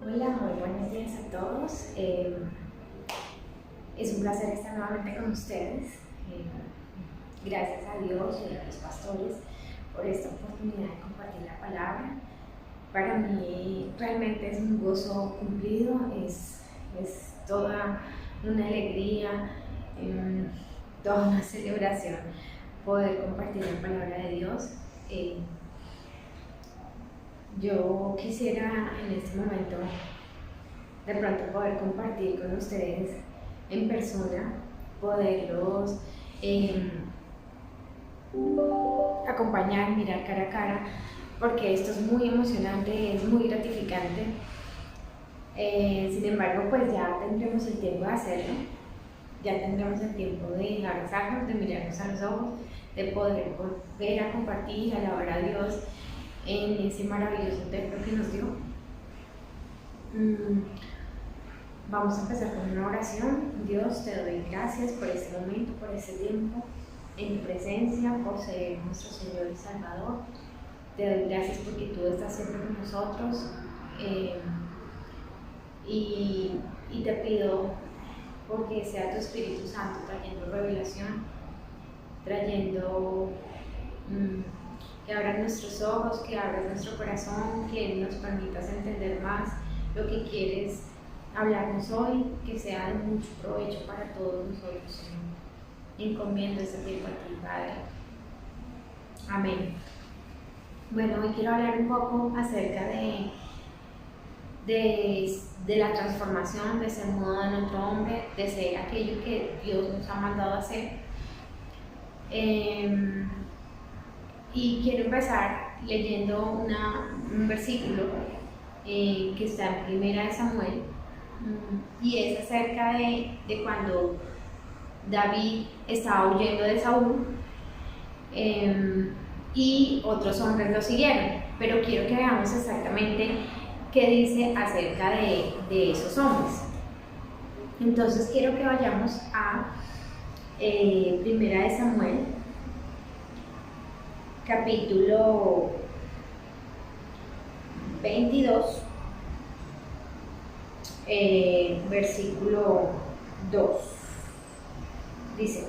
Hola, muy buenos días a todos. Es un placer estar nuevamente con ustedes. Gracias a Dios y a los pastores por esta oportunidad de compartir la palabra. Para mí realmente es un gozo cumplido, es toda una alegría, toda una celebración poder compartir la palabra de Dios. Yo quisiera en este momento de pronto poder compartir con ustedes en persona, poderlos acompañar, mirar cara a cara, porque esto es muy emocionante, es muy gratificante. Sin embargo, pues ya tendremos el tiempo de hacerlo, ya tendremos el tiempo de abrazarnos, de mirarnos a los ojos, de poder volver a compartir, alabar a Dios en ese maravilloso templo que nos dio. Vamos a empezar con una oración. Dios, te doy gracias por este momento, por este tiempo en tu presencia, por ser nuestro Señor y Salvador. Te doy gracias porque tú estás siempre con nosotros, y te pido porque sea tu Espíritu Santo trayendo revelación, trayendo que abras nuestros ojos, que abras nuestro corazón, que nos permitas entender más lo que quieres hablarnos hoy, que sea de mucho provecho para todos nosotros, Señor. Encomiendo este tiempo a ti, Padre. Amén. Bueno, hoy quiero hablar un poco acerca de la transformación, de ser mudo en otro hombre, de ser aquello que Dios nos ha mandado a hacer. Y quiero empezar leyendo un versículo que está en 1 Samuel, y es acerca de cuando David estaba huyendo de Saúl, y otros hombres lo siguieron, pero quiero que veamos exactamente qué dice acerca de esos hombres. Entonces quiero que vayamos a 1 Samuel, capítulo 22, versículo 2. Dice,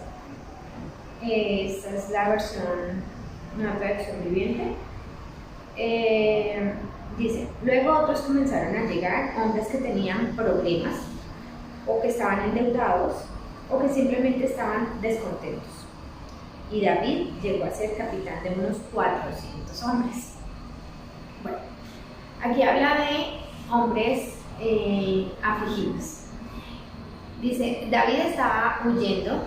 esta es la versión, una traducción viviente. Dice, luego otros comenzaron a llegar, hombres que tenían problemas, o que estaban endeudados, o que simplemente estaban descontentos. Y David llegó a ser capitán de unos 400 hombres. Bueno, aquí habla de hombres afligidos. Dice, David estaba huyendo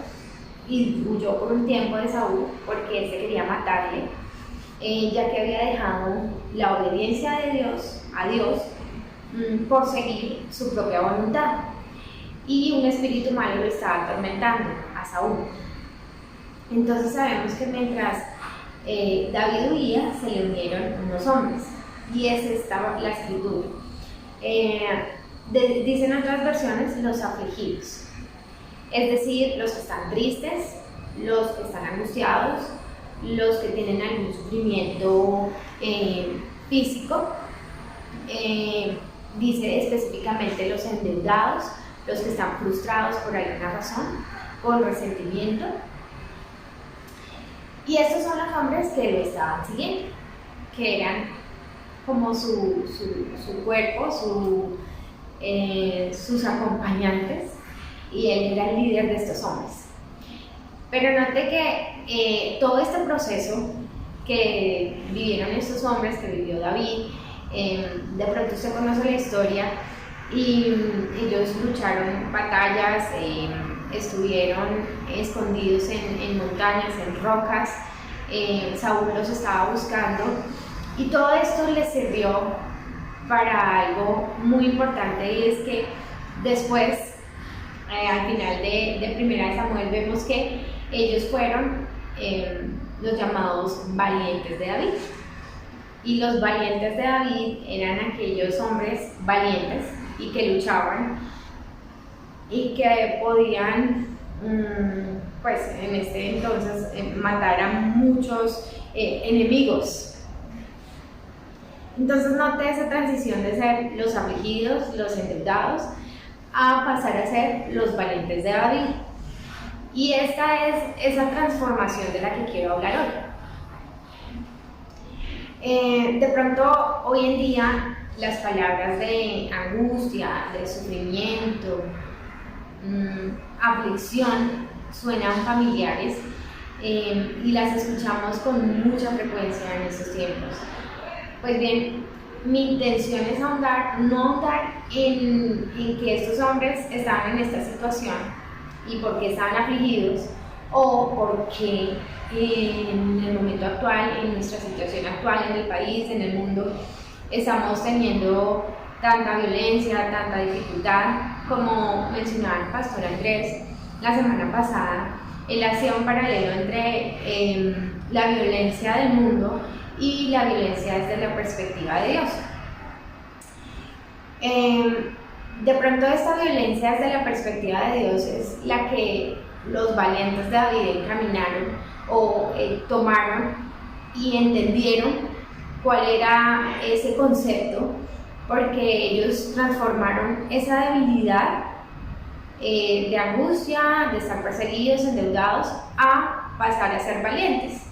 y huyó por un tiempo de Saúl porque él se quería matarle, ya que había dejado la obediencia de Dios a Dios por seguir su propia voluntad, y un espíritu malo lo estaba atormentando a Saúl. Entonces sabemos que mientras David huía, se le unieron unos hombres, y esa estaba la escritura. Dicen otras versiones los afligidos, es decir, los que están tristes, los que están angustiados, los que tienen algún sufrimiento físico. Dice específicamente los endeudados, los que están frustrados por alguna razón, por resentimiento. Y estos son los hombres que lo estaban siguiendo, que eran como su cuerpo, sus acompañantes, y él era el líder de estos hombres. Pero note que todo este proceso que vivieron estos hombres, que vivió David, de pronto usted conoce la historia, y ellos lucharon batallas, estuvieron escondidos en montañas, en rocas. Saúl los estaba buscando, y todo esto les sirvió para algo muy importante, y es que después, al final de 1 Samuel, vemos que ellos fueron los llamados valientes de David. Y los valientes de David eran aquellos hombres valientes y que luchaban y que podían, pues en este entonces, matar a muchos enemigos. Entonces note esa transición de ser los afligidos, los endeudados, a pasar a ser los valientes de David. Y esta es esa transformación de la que quiero hablar hoy. De pronto, hoy en día, las palabras de angustia, de sufrimiento, aflicción, suenan familiares y las escuchamos con mucha frecuencia en estos tiempos. Pues bien, mi intención es no ahondar en que estos hombres estaban en esta situación y por qué estaban afligidos, o porque en el momento actual, en nuestra situación actual, en el país, en el mundo, estamos teniendo tanta violencia, tanta dificultad. Como mencionaba el pastor Andrés la semana pasada, él hacía un paralelo entre la violencia del mundo y la violencia desde la perspectiva de Dios. De pronto esta violencia desde la perspectiva de Dios es la que los valientes de David encaminaron o tomaron y entendieron cuál era ese concepto, porque ellos transformaron esa debilidad de angustia, de estar perseguidos, endeudados, a pasar a ser valientes.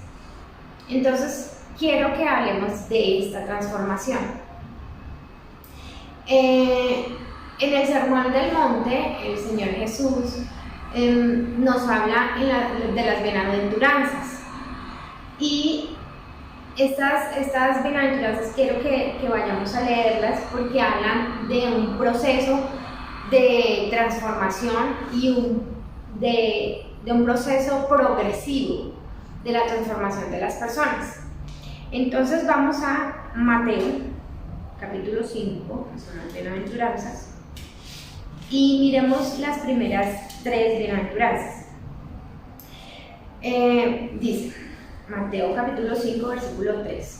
Entonces, quiero que hablemos de esta transformación. En el Sermón del Monte, el Señor Jesús nos habla de las bienaventuranzas. Y estas bienaventuranzas quiero que vayamos a leerlas porque hablan de un proceso de transformación y de un proceso progresivo de la transformación de las personas. Entonces vamos a Mateo, capítulo 5, que son las bienaventuranzas, y miremos las primeras 3 bienaventuranzas. Dice Mateo capítulo 5, versículo 3.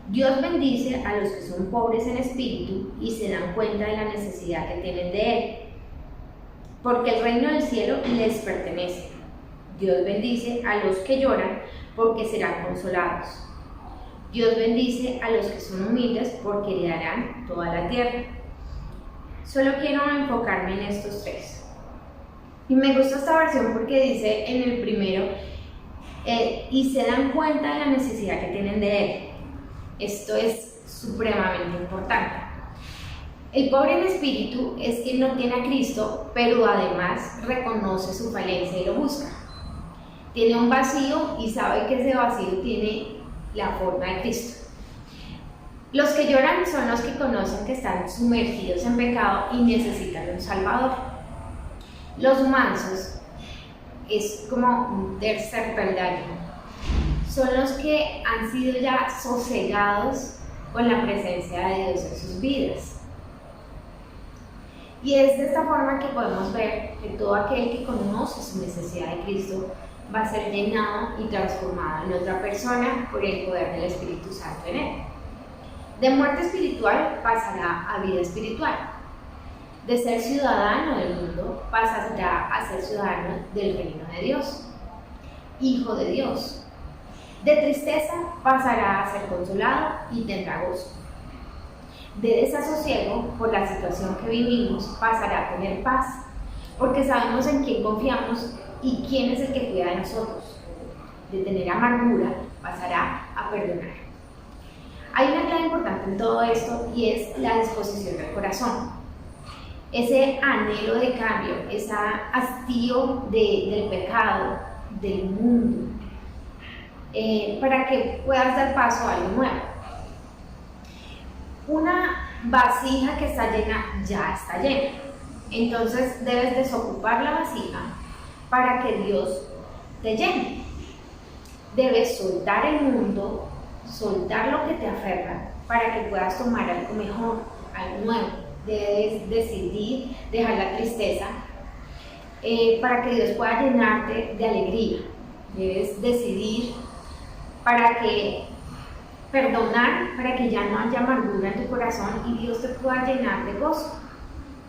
Dios bendice a los que son pobres en espíritu y se dan cuenta de la necesidad que tienen de Él, porque el reino del cielo les pertenece. Dios bendice a los que lloran, porque serán consolados. Dios bendice a los que son humildes, porque heredarán toda la tierra. Solo quiero enfocarme en estos 3. Y me gusta esta versión porque dice en el primero, y se dan cuenta de la necesidad que tienen de Él. Esto es supremamente importante. El pobre en espíritu es quien no tiene a Cristo, pero además reconoce su falencia y lo busca. Tiene un vacío y sabe que ese vacío tiene la forma de Cristo. Los que lloran son los que conocen que están sumergidos en pecado y necesitan un Salvador. Los mansos es como un tercer peldaño. Son los que han sido ya sosegados con la presencia de Dios en sus vidas. Y es de esta forma que podemos ver que todo aquel que conoce su necesidad de Cristo va a ser llenado y transformado en otra persona por el poder del Espíritu Santo en él. De muerte espiritual pasará a vida espiritual. De ser ciudadano del mundo pasará a ser ciudadano del reino de Dios, hijo de Dios. De tristeza pasará a ser consolado y tendrá gozo. De desasosiego por la situación que vivimos pasará a tener paz, porque sabemos en quién confiamos y quién es el que cuida de nosotros. De tener amargura pasará a perdonar. Hay una clave importante en todo esto y es la disposición del corazón. Ese anhelo de cambio, ese hastío del pecado, del mundo, para que puedas dar paso a algo nuevo. Una vasija que está llena ya está llena. Entonces debes desocupar la vasija para que Dios te llene. Debes soltar el mundo, soltar lo que te aferra para que puedas tomar algo mejor, algo nuevo. Debes decidir dejar la tristeza para que Dios pueda llenarte de alegría. Debes decidir para que perdonar, para que ya no haya amargura en tu corazón y Dios te pueda llenar de gozo,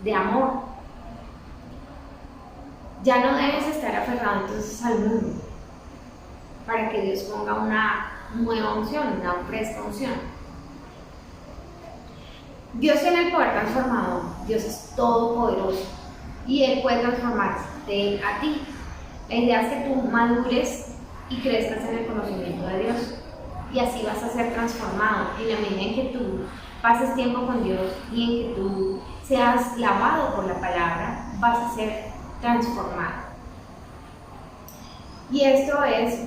de amor. Ya no debes estar aferrado entonces al mundo, para que Dios ponga una nueva unción, una fresca unción. Dios tiene el poder transformador, Dios es todopoderoso y Él puede transformarte a ti. La idea es que tú madures y crezcas en el conocimiento de Dios y así vas a ser transformado en la medida en que tú pases tiempo con Dios y en que tú seas lavado por la palabra, vas a ser transformado. Y esto es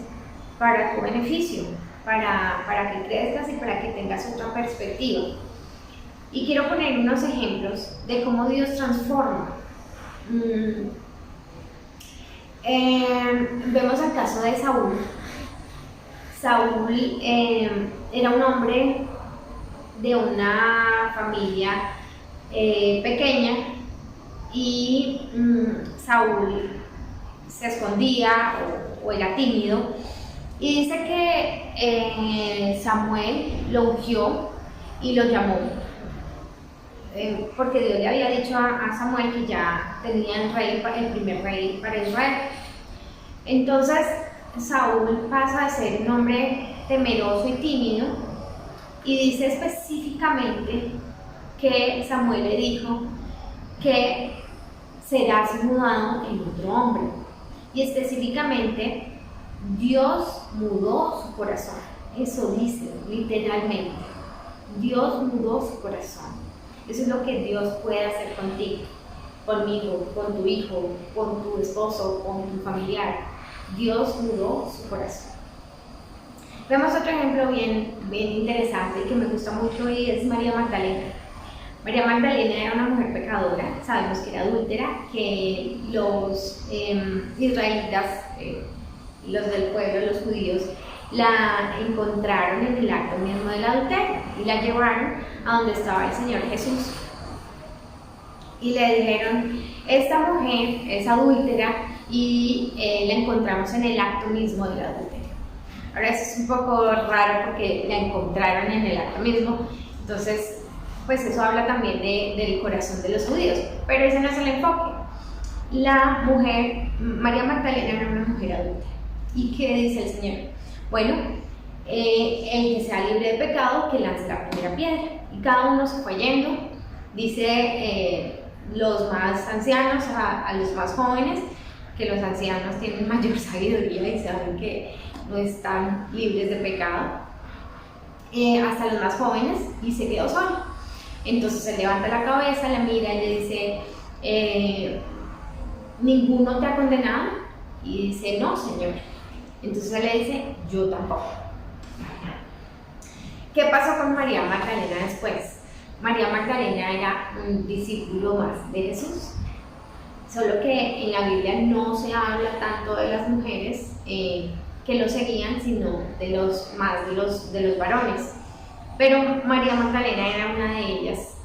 para tu beneficio, para que crezcas y para que tengas otra perspectiva. Y quiero poner unos ejemplos de cómo Dios transforma. Vemos el caso de Saúl. Saúl era un hombre de una familia pequeña y Saúl se escondía o era tímido, y dice que Samuel lo ungió y lo llamó porque Dios le había dicho a Samuel que ya tenía el primer rey para Israel. Entonces Saúl pasa de ser un hombre temeroso y tímido, y dice específicamente que Samuel le dijo que serás mudado en otro hombre, y específicamente Dios mudó su corazón. Eso dice literalmente, Dios mudó su corazón. Eso es lo que Dios puede hacer contigo, conmigo, con tu hijo, con tu esposo, con tu familiar. Dios mudó su corazón. Vemos otro ejemplo bien interesante que me gusta mucho, y es María Magdalena. María Magdalena era una mujer pecadora, sabemos que era adúltera, que los israelitas, los del pueblo, los judíos, la encontraron en el acto mismo del adulterio y la llevaron a donde estaba el Señor Jesús. Y le dijeron, esta mujer es adúltera y la encontramos en el acto mismo del adulterio. Ahora eso es un poco raro porque la encontraron en el acto mismo, entonces pues eso habla también del corazón de los judíos, pero ese no es el enfoque. La mujer, María Magdalena, era una mujer adulta. ¿Y qué dice el Señor? Bueno, el que sea libre de pecado, que lance la primera piedra. Y cada uno se fue yendo, dice los más ancianos a los más jóvenes, que los ancianos tienen mayor sabiduría y saben que no están libres de pecado, hasta los más jóvenes, y se quedó solo. Entonces se levanta la cabeza, la mira y le dice, ¿ninguno te ha condenado? Y dice, no, Señor. Entonces él le dice, yo tampoco. ¿Qué pasó con María Magdalena después? María Magdalena era un discípulo más de Jesús, solo que en la Biblia no se habla tanto de las mujeres que lo seguían, sino de los varones. Pero María Magdalena era una de ellas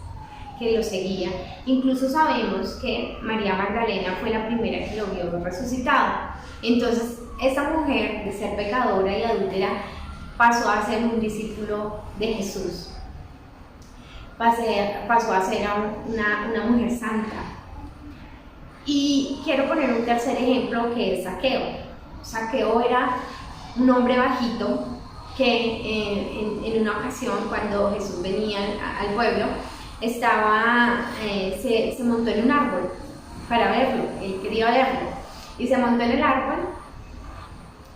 que lo seguía. Incluso sabemos que María Magdalena fue la primera que lo vio resucitado. Entonces, esa mujer, de ser pecadora y adúltera, pasó a ser un discípulo de Jesús. Pasó a ser una mujer santa. Y quiero poner un tercer ejemplo, que es Zaqueo. Zaqueo era un hombre bajito que en una ocasión, cuando Jesús venía al pueblo, se montó en un árbol para verlo. Él quería verlo y se montó en el árbol,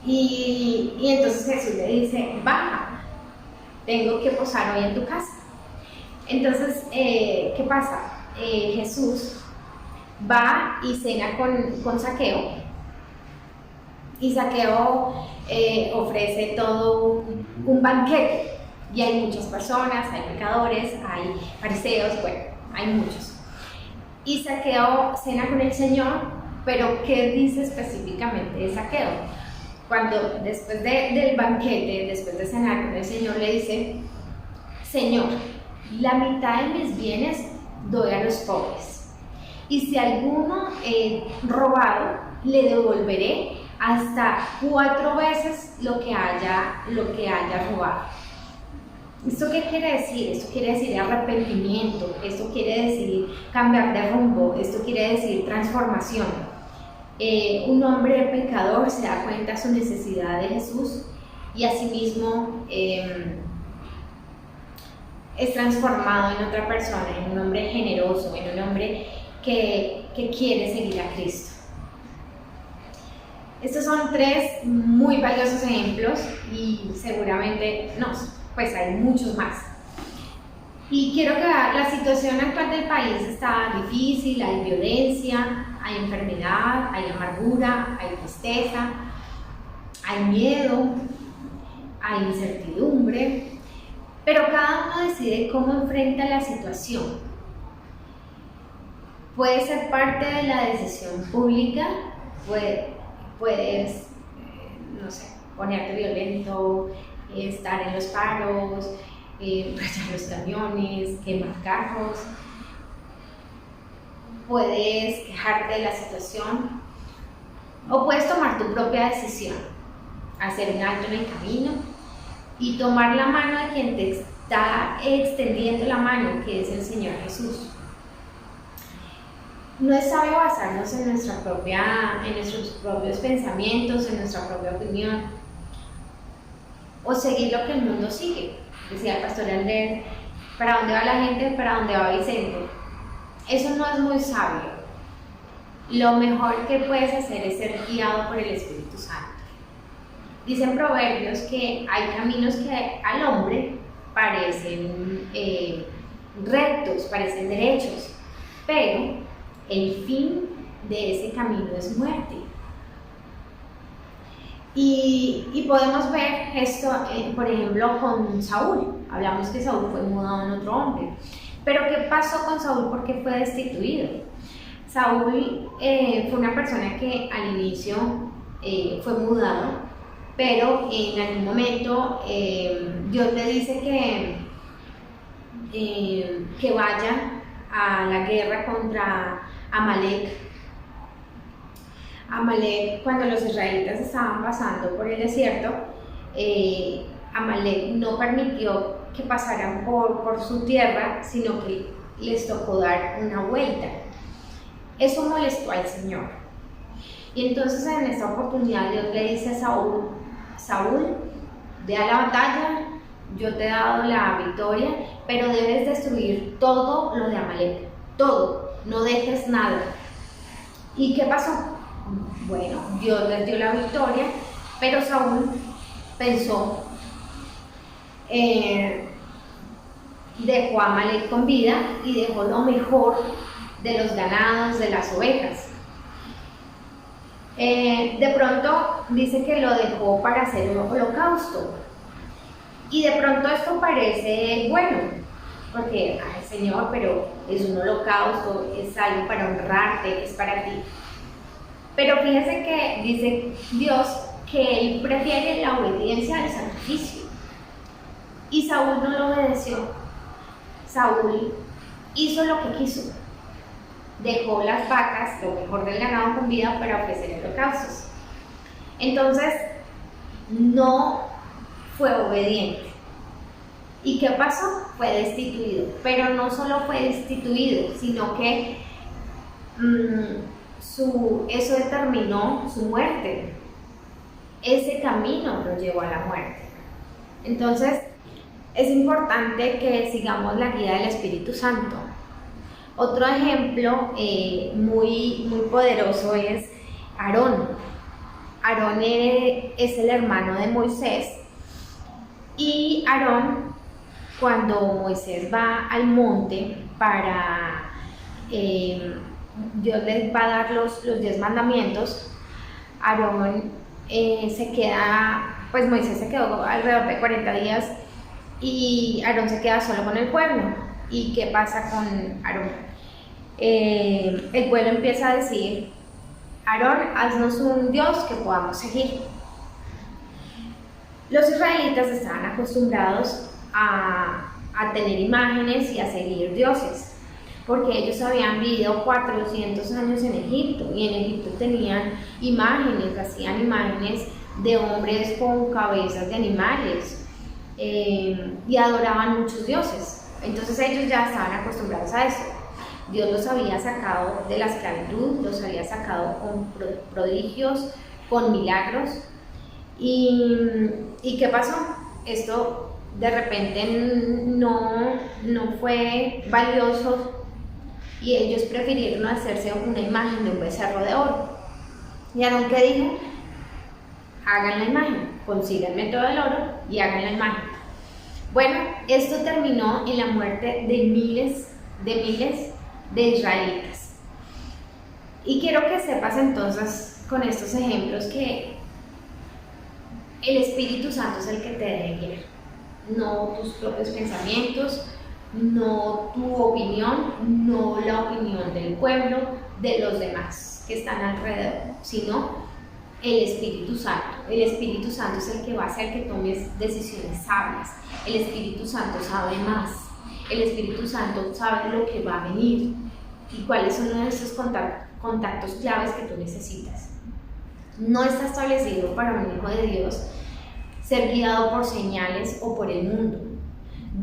y entonces Jesús le dice, baja, tengo que posar hoy en tu casa. Entonces, ¿qué pasa? Jesús va y cena con Zaqueo, y Zaqueo ofrece todo un banquete, y hay muchas personas, hay pecadores, hay fariseos, bueno, hay muchos. Y Zaqueo cena con el Señor, pero ¿qué dice específicamente de Zaqueo? Cuando después del banquete, después de cenar con el Señor, le dice, Señor, la mitad de mis bienes doy a los pobres, y si alguno he robado, le devolveré hasta 4 veces lo que haya robado. ¿Esto qué quiere decir? Esto quiere decir arrepentimiento, esto quiere decir cambiar de rumbo, esto quiere decir transformación. Un hombre pecador se da cuenta de su necesidad de Jesús, y asimismo es transformado en otra persona, en un hombre generoso, en un hombre que quiere seguir a Cristo. Estos son 3 muy valiosos ejemplos y seguramente no, pues hay muchos más. Y quiero que vean, la situación actual del país está difícil, hay violencia, hay enfermedad, hay amargura, hay tristeza, hay miedo, hay incertidumbre, pero cada uno decide cómo enfrenta la situación. Puede ser parte de la decisión pública, puedes, no sé, ponerte violento, estar en los paros, rayar los camiones, quemar carros. Puedes quejarte de la situación o puedes tomar tu propia decisión, hacer un alto en el camino y tomar la mano de quien te está extendiendo la mano, que es el Señor Jesús. No es sabio basarnos en nuestros propios pensamientos, en nuestra propia opinión, o seguir lo que el mundo sigue. Decía el pastor Andrés, ¿para dónde va la gente? ¿Para dónde va Vicente? Eso no es muy sabio. Lo mejor que puedes hacer es ser guiado por el Espíritu Santo. Dicen Proverbios que hay caminos que al hombre parecen rectos, parecen derechos, pero el fin de ese camino es muerte. Y podemos ver esto, por ejemplo, con Saúl. Hablamos que Saúl fue mudado en otro hombre. Pero ¿qué pasó con Saúl? ¿Por qué fue destituido? Saúl fue una persona que al inicio fue mudado, pero en algún momento Dios le dice que vaya a la guerra contra Amalek. Amalek, cuando los israelitas estaban pasando por el desierto, Amalek no permitió que pasaran por su tierra, sino que les tocó dar una vuelta. Eso molestó al Señor. Y entonces en esta oportunidad Dios le dice a Saúl: Saúl, ve a la batalla, yo te he dado la victoria, pero debes destruir todo lo de Amalek, todo, no dejes nada. ¿Y qué pasó? Bueno, Dios les dio la victoria, pero Saúl pensó, dejó a Amalek con vida y dejó lo mejor de los ganados, de las ovejas. De pronto dice que lo dejó para hacer un holocausto. Y de pronto esto parece bueno, porque, ay Señor, pero es un holocausto, es algo para honrarte, es para ti. Pero fíjese que dice Dios que Él prefiere la obediencia al sacrificio. Y Saúl no lo obedeció. Saúl hizo lo que quiso. Dejó las vacas, lo mejor del ganado con vida, para ofrecer holocaustos. Entonces, no fue obediente. ¿Y qué pasó? Fue destituido. Pero no solo fue destituido, sino que eso determinó su muerte. Ese camino lo llevó a la muerte. Entonces, es importante que sigamos la guía del Espíritu Santo. Otro ejemplo muy, muy poderoso es Aarón. Aarón es el hermano de Moisés. Y Aarón, cuando Moisés va al monte para... Dios les va a dar los 10 mandamientos, Aarón se queda, pues Moisés se quedó alrededor de 40 días y Aarón se queda solo con el pueblo. ¿Y qué pasa con Aarón? El pueblo empieza a decir: Aarón, haznos un Dios que podamos seguir. Los israelitas estaban acostumbrados a tener imágenes y a seguir dioses, porque ellos habían vivido 400 años en Egipto, y en Egipto tenían imágenes, hacían imágenes de hombres con cabezas de animales, y adoraban muchos dioses. Entonces ellos ya estaban acostumbrados a eso. Dios los había sacado de la esclavitud, los había sacado con prodigios, con milagros. ¿Y qué pasó? Esto de repente no fue valioso y ellos prefirieron hacerse una imagen de un becerro de oro. ¿Y Aarón qué dijo? Hagan la imagen, consíganme todo el oro y hagan la imagen. Bueno, esto terminó en la muerte de miles de israelitas. Y quiero que sepas entonces con estos ejemplos que el Espíritu Santo es el que te debe guiar, no tus propios pensamientos, no tu opinión, no la opinión del pueblo, de los demás que están alrededor, sino el Espíritu Santo. El Espíritu Santo es el que va a hacer que tomes decisiones sabias. El Espíritu Santo sabe más. El Espíritu Santo sabe lo que va a venir y cuáles son uno de esos contactos claves que tú necesitas. No está establecido para un hijo de Dios ser guiado por señales o por el mundo.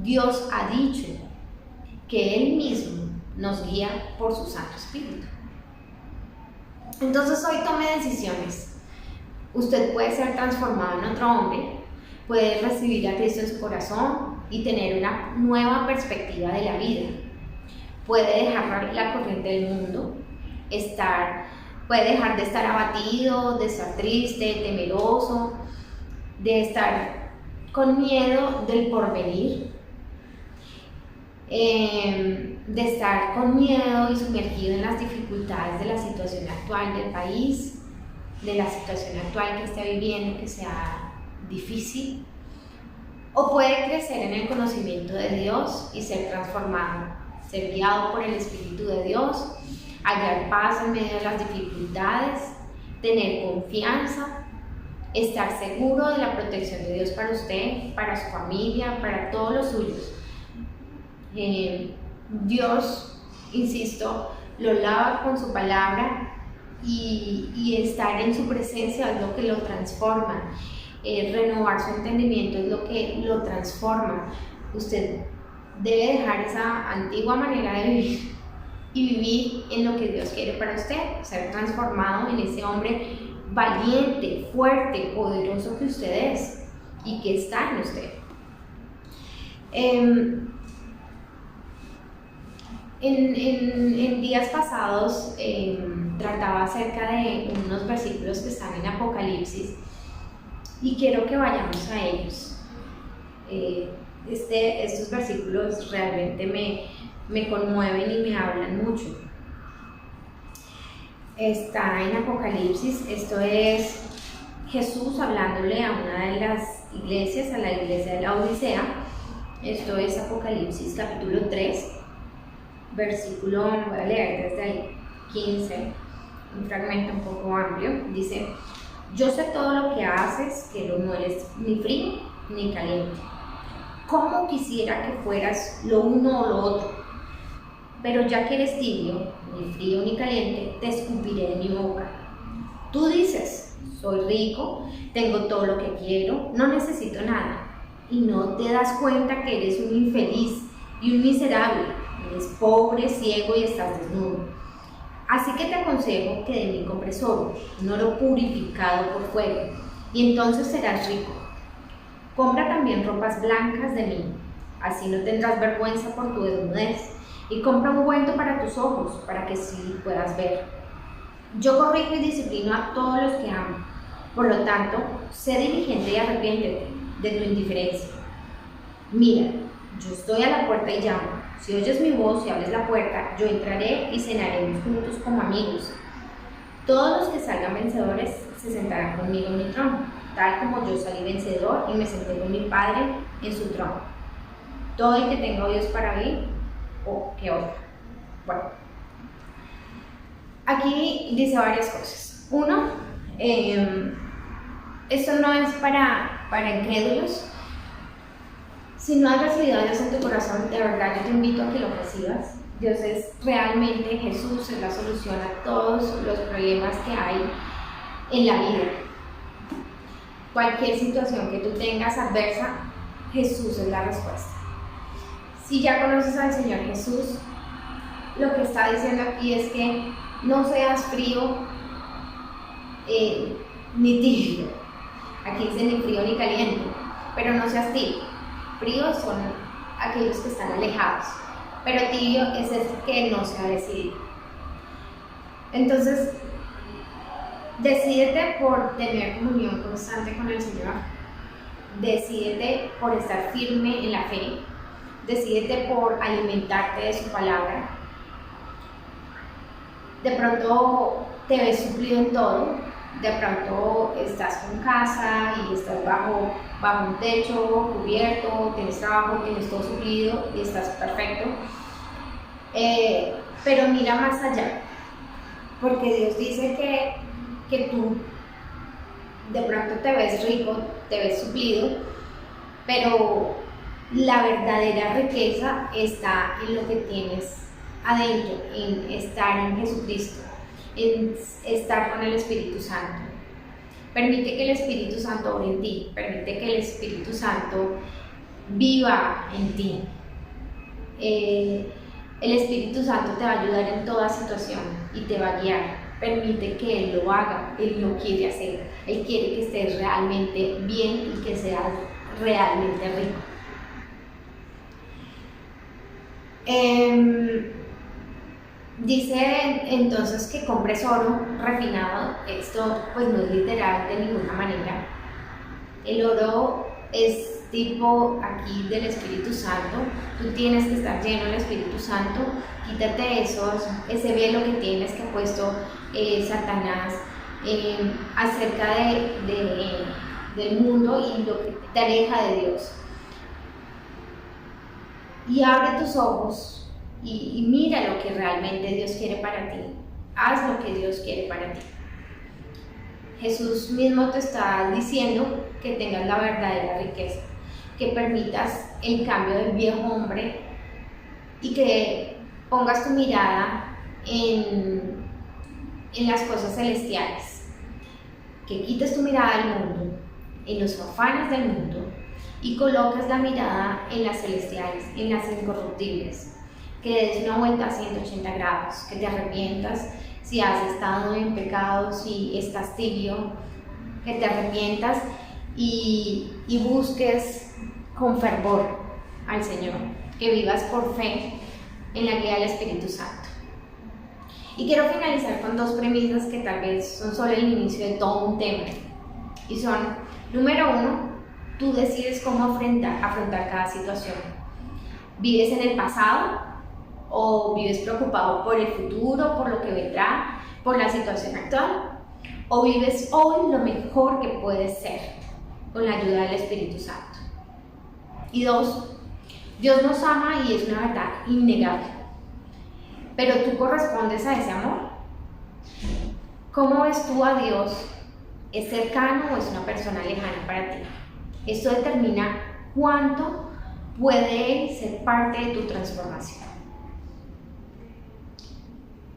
Dios ha dicho que Él mismo nos guía por su Santo Espíritu. Entonces hoy tome decisiones. Usted puede ser transformado en otro hombre, puede recibir a Cristo en su corazón y tener una nueva perspectiva de la vida. Puede dejar la corriente del mundo, puede dejar de estar abatido, de estar triste, temeroso, de estar con miedo del porvenir, de estar con miedo y sumergido en las dificultades de la situación actual del país, de la situación actual que esté viviendo, que sea difícil, o puede crecer en el conocimiento de Dios y ser transformado, ser guiado por el Espíritu de Dios, hallar paz en medio de las dificultades, tener confianza, estar seguro de la protección de Dios para usted, para su familia, para todos los suyos. Dios, insisto, lo lava con su palabra y estar en su presencia es lo que lo transforma. Renovar su entendimiento es lo que lo transforma. Usted debe dejar esa antigua manera de vivir y vivir en lo que Dios quiere para usted, ser transformado en ese hombre valiente, fuerte, poderoso que usted es y que está en usted. En días pasados trataba acerca de unos versículos que están en Apocalipsis y quiero que vayamos a ellos. Estos versículos realmente me conmueven y me hablan mucho. Está en Apocalipsis, esto es Jesús hablándole a una de las iglesias, a la iglesia de la Odisea. Esto es Apocalipsis capítulo 3, versículo, voy a leer desde el 15, un fragmento un poco amplio. Dice: yo sé todo lo que haces, que no eres ni frío ni caliente. ¿Cómo quisiera que fueras lo uno o lo otro? Pero ya que eres tibio, ni frío ni caliente, te escupiré de mi boca. Tú dices: soy rico, tengo todo lo que quiero, no necesito nada. Y no te das cuenta que eres un infeliz y un miserable, eres pobre, ciego y estás desnudo. Así que te aconsejo que de mí compres oro, un oro purificado por fuego, y entonces serás rico. Compra también ropas blancas de mí, así no tendrás vergüenza por tu desnudez, y compra un ungüento para tus ojos, para que sí puedas ver. Yo corrijo y disciplino a todos los que amo. Por lo tanto, sé diligente y arrepiéntete de tu indiferencia. Mira, yo estoy a la puerta y llamo. Si oyes mi voz y abres la puerta, yo entraré y cenaremos juntos como amigos. Todos los que salgan vencedores se sentarán conmigo en mi trono, tal como yo salí vencedor y me senté con mi Padre en su trono. Todo el que tenga oídos para oír, o que oiga. Bueno, aquí dice varias cosas. Uno, esto no es para incrédulos. Si no has recibido a Dios en tu corazón, de verdad yo te invito a que lo recibas. Dios es realmente, Jesús es la solución a todos los problemas que hay en la vida. Cualquier situación que tú tengas adversa, Jesús es la respuesta. Si ya conoces al Señor Jesús, lo que está diciendo aquí es que no seas frío ni tibio. Aquí dice ni frío ni caliente, pero no seas tibio. Fríos son aquellos que están alejados, pero tibio es el que no se ha decidido. Entonces, decídete por tener comunión constante con el Señor, decídete por estar firme en la fe, decídete por alimentarte de su palabra. De pronto te ves suplido en todo, de pronto estás con casa y estás bajo un techo, cubierto, tienes trabajo, tienes todo suplido y estás perfecto. Pero mira más allá, porque Dios dice que tú de pronto te ves rico, te ves suplido, pero la verdadera riqueza está en lo que tienes adentro, en estar en Jesucristo, en estar con el Espíritu Santo. Permite que el Espíritu Santo obre en ti, permite que el Espíritu Santo viva en ti. El Espíritu Santo te va a ayudar en toda situación y te va a guiar. Permite que Él lo haga, Él lo quiere hacer. Él quiere que estés realmente bien y que seas realmente rico. Dice entonces que compres oro refinado. Esto pues no es literal de ninguna manera. El oro es tipo aquí del Espíritu Santo. Tú tienes que estar lleno del Espíritu Santo. Quítate ese velo que tienes que ha puesto Satanás acerca del mundo y lo que te aleja de Dios. Y abre tus ojos y mira lo que realmente Dios quiere para ti. Haz lo que Dios quiere para ti. Jesús mismo te está diciendo que tengas la verdadera riqueza, que permitas el cambio del viejo hombre y que pongas tu mirada en las cosas celestiales, que quites tu mirada del mundo, en los afanes del mundo y coloques la mirada en las celestiales, en las incorruptibles, que des una vuelta a 180 grados, que te arrepientas si has estado en pecado, si estás tibio, que te arrepientas y busques con fervor al Señor, que vivas por fe en la guía del Espíritu Santo. Y quiero finalizar con dos premisas que tal vez son solo el inicio de todo un tema. Y son, número uno, tú decides cómo afrontar cada situación. ¿Vives en el pasado o vives preocupado por el futuro, por lo que vendrá, por la situación actual? ¿O vives hoy lo mejor que puedes ser con la ayuda del Espíritu Santo? Y dos, Dios nos ama y es una verdad innegable. Pero tú correspondes a ese amor. ¿Cómo ves tú a Dios? ¿Es cercano o es una persona lejana para ti? Esto determina cuánto puede Él ser parte de tu transformación.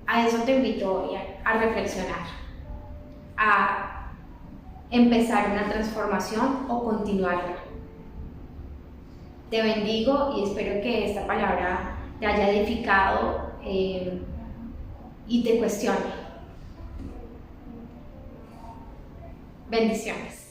A eso te invito hoy, a reflexionar, a empezar una transformación o continuarla. Te bendigo y espero que esta palabra te haya edificado y te cuestione. Bendiciones.